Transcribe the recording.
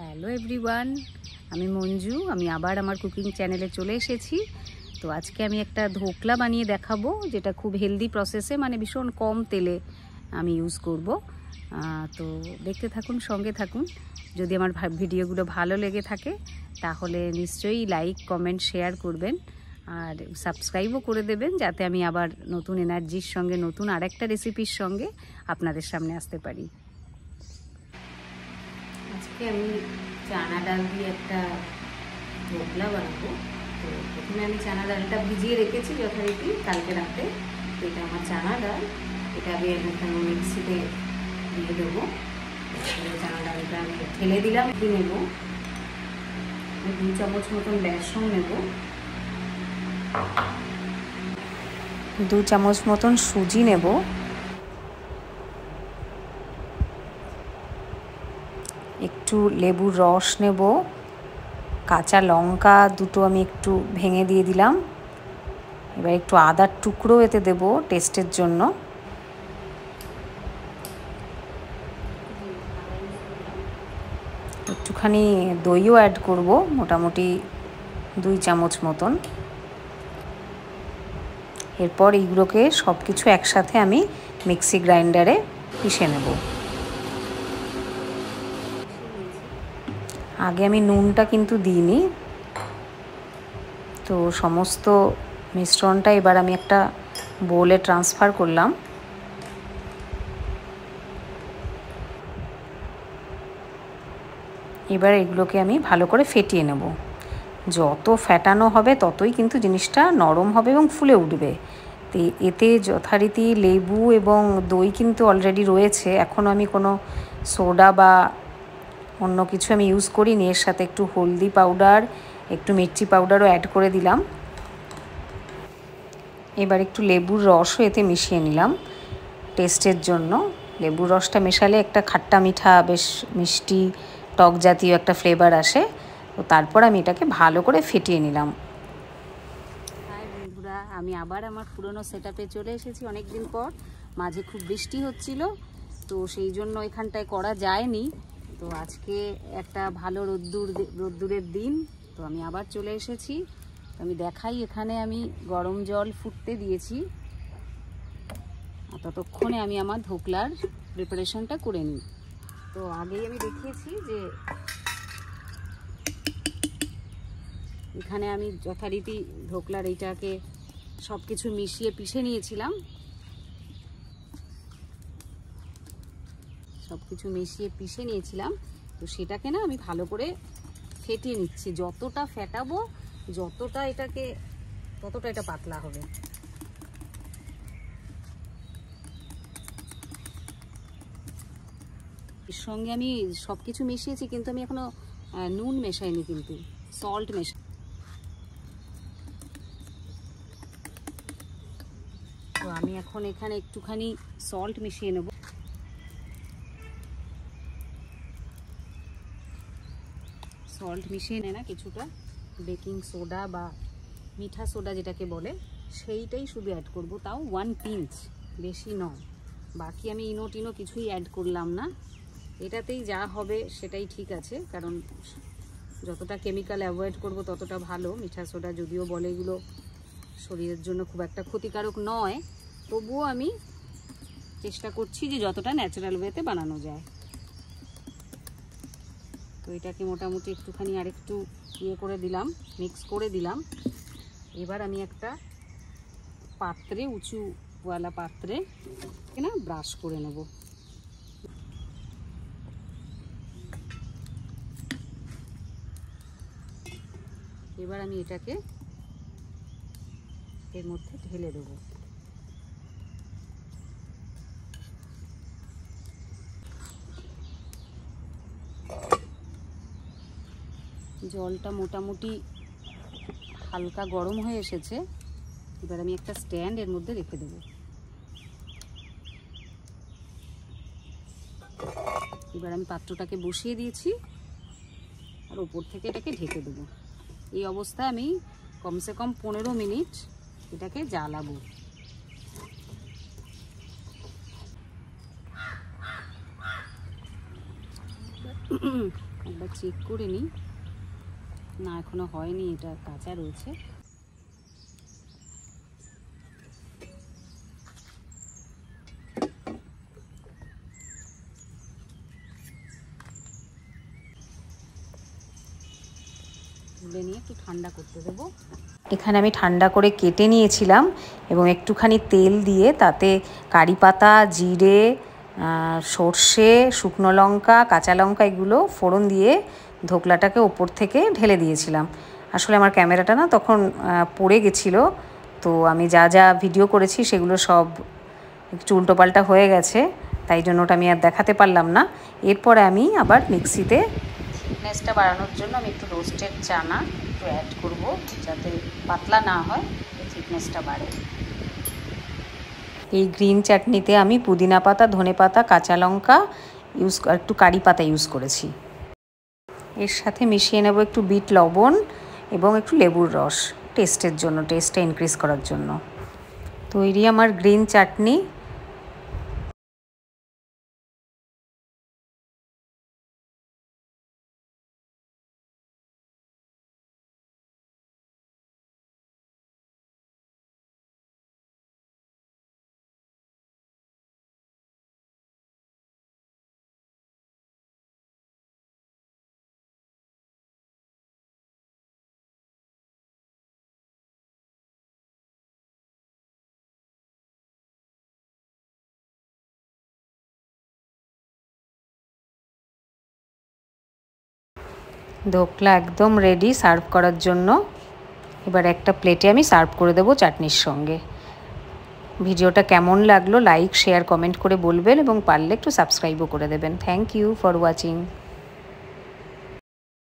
Hello everyone, আমি মঞ্জু। আমি আবার আমার কুকিং চ্যানেলে চলে এসেছি। তো আজকে আমি একটা ধোকলা বানিয়ে দেখাবো, যেটা খুব হেলদি প্রসেসে, মানে ভীষণ কম তেলে আমি ইউজ করব। তো দেখতে থাকুন, সঙ্গে থাকুন। যদি আমার ভিডিওগুলো ভালো লেগে থাকে তাহলে নিশ্চয়ই লাইক, কমেন্ট, শেয়ার করবেন আর সাবস্ক্রাইবও করে দেবেন, যাতে আমি আবার নতুন এনার্জির সঙ্গে, নতুন আরেকটা রেসিপির সঙ্গে আপনাদের সামনে আসতে পারি। আজকে আমি চানা ডাল দিয়ে একটা ধোকলা বানাবো। তো প্রথমে আমি চানা ডালটা ভিজিয়ে রেখেছি যথারীতি কালকে রাতে। তো এটা আমার চানা ডাল, এটা আমি একটা মিক্সিতে দিয়ে দেবো। চানা ডালটা আমি ঢেলে দিলাম, দিয়ে নেব 2 চামচ মতন বেসন নেব, 2 চামচ মতন সুজি নেব, একটু লেবুর রস নেব, কাঁচা লঙ্কা দুটো আমি একটু ভেঙে দিয়ে দিলাম। এবার একটু আদার টুকরো এতে দেব টেস্টের জন্য। একটুখানি দইও অ্যাড করব, মোটামুটি 2 চামচ মতন। এরপর এইগুলোকে সব কিছু একসাথে আমি মিক্সি গ্রাইন্ডারে পিষে নেব। আগে আমি নুনটা কিন্তু দিইনি। তো সমস্ত মিশ্রণটা এবার আমি একটা বোলে ট্রান্সফার করলাম। এবার এগুলোকে আমি ভালো করে ফেটিয়ে নেব। যত ফেটানো হবে ততই কিন্তু জিনিসটা নরম হবে এবং ফুলে উঠবে। তো এতে যথারীতি লেবু এবং দই কিন্তু অলরেডি রয়েছে। এখনও আমি কোনো সোডা বা অন্য কিছু আমি ইউজ করিনি। এর সাথে একটু হলদি পাউডার, একটু মির্চি পাউডারও অ্যাড করে দিলাম। এবার একটু লেবুর রসও এতে মিশিয়ে নিলাম টেস্টের জন্য। লেবুর রসটা মেশালে একটা খাট্টা মিঠা, বেশ মিষ্টি টক জাতীয় একটা ফ্লেভার আসে। তো তারপর আমি এটাকে ভালো করে ফেটিয়ে নিলাম। হাই বন্ধুরা, আমি আবার আমার পুরনো সেটআপে চলে এসেছি অনেক দিন পর। মাঝে খুব বৃষ্টি হচ্ছিল, তো সেই জন্য এখানটায় করা যায়নি। তো আজকে একটা ভালো রোদ্দুরের দিন, তো আমি আবার চলে এসেছি। আমি দেখাই, এখানে আমি গরম জল ফুটতে দিয়েছি। ততক্ষণে আমি আমার ধোকলার প্রিপারেশনটা করে নিই। তো আগেই আমি দেখিয়েছি যে এখানে আমি যথারীতি ধোকলার এইটাকে সব কিছু মিশিয়ে পিষে নিয়েছিলাম। তো সেটাকে না আমি ভালো করে ফেটিয়ে নিচ্ছি। যতটা ফেটাবো ততটা এটা পাতলা হবে। এর সঙ্গে আমি সব কিছু মিশিয়েছি, কিন্তু আমি এখনো নুন মেশাইনি, কিন্তু সল্ট মেশাই। তো আমি এখন এখানে একটুখানি সল্ট মিশিয়ে নেব। সল্ট মিশিয়ে না কিছুটা বেকিং সোডা বা মিঠা সোডা যেটাকে বলে, সেইটাই শুধু অ্যাড করব, তাও 1 পিঞ্চ, বেশি নয়। বাকি আমি ইনো কিছুই অ্যাড করলাম না। এটাতেই যা হবে সেটাই ঠিক আছে, কারণ যতটা কেমিক্যাল অ্যাভয়েড করব ততটা ভালো। মিঠা সোডা যদিও বলে এগুলো শরীরের জন্য খুব একটা ক্ষতিকারক নয়, তবুও আমি চেষ্টা করছি যে যতটা ন্যাচারাল ওয়েতে বানানো যায়। তো এটাকে মোটামুটি একটুখানি আরেকটু করে দিলাম, মিক্স করে দিলাম। এবার আমি একটা পাত্রে, উঁচুওয়ালা পাত্রে না ব্রাশ করে নেব। এবার আমি এটাকে এর মধ্যে ঢেলে দেব। জলটা মোটামুটি হালকা গরম হয়ে এসেছে। এবার আমি একটা স্ট্যান্ড এর মধ্যে রেখে দেব। এবার আমি পাত্রটাকে বসিয়ে দিয়েছি আর উপর থেকে এটাকে ঢেকে দেব। এই অবস্থায় আমি কমসে কম 15 মিনিট এটাকে জ্বালাবো। একবার চেক করে নিই। না, এখনো হয়নি, এটা কাঁচা রয়েছে। তুলে নিয়ে একটু ঠান্ডা করতে দেবো। এখানে আমি ঠান্ডা করে কেটে নিয়েছিলাম এবং একটুখানি তেল দিয়ে তাতে কারি পাতা, জিরে, সর্ষে, শুকনো লঙ্কা, কাঁচা লঙ্কা এগুলো ফোড়ন দিয়ে ধোকলাটাকে ওপর থেকে ঢেলে দিয়েছিলাম। আসলে আমার ক্যামেরাটা না তখন পড়ে গেছিলো, তো আমি যা যা ভিডিও করেছি সেগুলো সব একটু উল্টোপাল্টা হয়ে গেছে, তাই জন্য ওটা আমি আর দেখাতে পারলাম না। এরপরে আমি আবার মিক্সিতে থিকনেসটা বাড়ানোর জন্য আমি একটু রোস্টেড চানা একটু অ্যাড করব, যাতে পাতলা না হয়, থিকনেসটা বাড়ে। এই গ্রিন চাটনিতে আমি পুদিনা পাতা, ধনে পাতা, কাঁচা লঙ্কা একটু কারি পাতা ইউজ করেছি। এর সাথে মিশিয়ে নেব একটু বিট লবণ এবং একটু লেবুর রস, টেস্টের জন্য, টেস্টটা ইনক্রিজ করার জন্য। তৈরি আমার গ্রিন চাটনি। ধোকলা একদম রেডি সার্ভ করার জন্য। এবার একটা প্লেটে আমি সার্ভ করে দেবো চাটনির সঙ্গে। ভিডিওটা কেমন লাগলো লাইক, শেয়ার, কমেন্ট করে বলবেন এবং পারলে একটু সাবস্ক্রাইবও করে দেবেন। Thank you for watching.